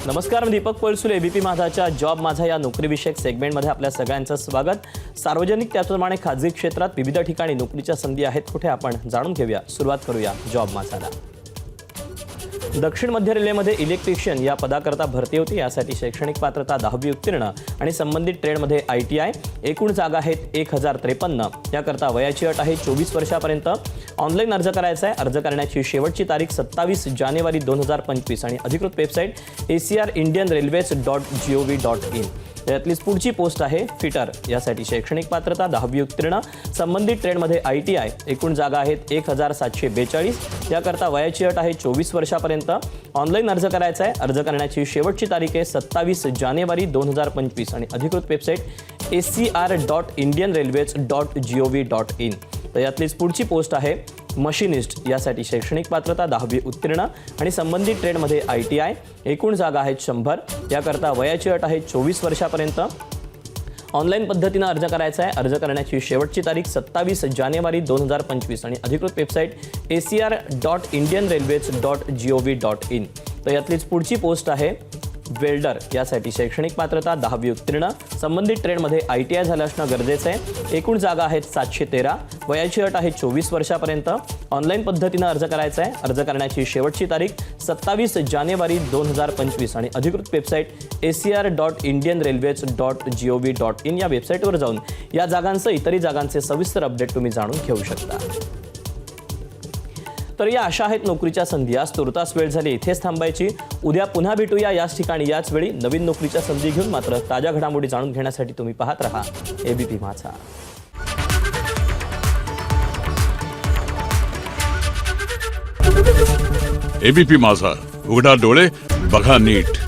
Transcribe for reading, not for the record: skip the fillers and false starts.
नमस्कार, मी Deepak Palsule. ABP माझाच्या job माझा या नोकरीविषयक सेगमेंटमध्ये आपल्या सगळ्यांचं स्वागत. सार्वजनिक त्याचप्रमाणे खाजगी क्षेत्रात विविध ठिकाणी नोकरीच्या संधी आहेत कुठे आपण जाणून घेऊया. सुरुवात करूया जॉब माझाला. दक्षिण मध्य रेल्वेमध्ये इलेक्ट्रिशियन या पदाकरता भरती होती. यासाठी शैक्षणिक पात्रता 10वी उत्तीर्ण आणि संबंधित ट्रेडमध्ये ITI. एकूण जागा आहेत 1053. याकरता वयाची अट आहे 24 वर्षापर्यंत. ऑनलाईन अर्ज करायचा आहे. अर्ज करण्याची शेवटची तारीख 27 जानेवारी 2025 आणि अधिकृत वेबसाईट acrindianrailways.gov.in. यातलीच पुढची पोस्ट आहे फिटर. यासाठी शैक्षणिक पात्रता 10वी उत्तीर्ण, संबंधित ट्रेडमध्ये ITI. एकूण जागा आहेत 1742. याकरता वयाची अट आहे 24 वर्षापर्यंत. ऑनलाईन अर्ज करायचा आहे. अर्ज करण्याची शेवटची तारीख आहे 27 जानेवारी 2025 आणि अधिकृत वेबसाईट acr.indianrailways.gov.in. तर यातलीच पुढची पोस्ट आहे मशिनिस्ट. यासाठी शैक्षणिक पात्रता 10वी उत्तीर्ण आणि संबंधित ट्रेडमध्ये ITI. एकूण जागा आहेत 100. याकरता वयाची अट आहे 24 वर्षापर्यंत. ऑनलाईन पद्धतीनं अर्ज करायचा आहे. अर्ज करण्याची शेवटची तारीख 27 जानेवारी 2025 आणि अधिकृत वेबसाईट acr.indianrailways.gov.in. तर यातलीच पुढची पोस्ट आहे वेल्डर. यासाठी शैक्षणिक पात्रता 10वी उत्तीर्ण, संबंधित ट्रेडमध्ये ITI झालं असणं गरजेचं आहे. एकूण जागा आहेत 713. वयाची अट आहे 24 वर्षापर्यंत. ऑनलाईन पद्धतीनं अर्ज करायचा आहे. अर्ज करण्याची शेवटची तारीख 27 जानेवारी 2025 आणि अधिकृत वेबसाईट acr.indianrailways.gov.in या वेबसाईटवर जाऊन या जागांसह इतरही जागांचे सविस्तर अपडेट तुम्ही जाणून घेऊ शकता. तर या अशा आहेत नोकरीच्या संधी. आज तुर्तास वेळ झाली इथेच थांबायची. उद्या पुन्हा भेटूया याच ठिकाणी याच वेळी नवीन नोकरीच्या संधी घेऊन. मात्र ताज्या घडामोडी जाणून घेण्यासाठी तुम्ही पाहत रहा एबीपी माझा. एबीपी माझा, उघडा डोळे बघा नीट.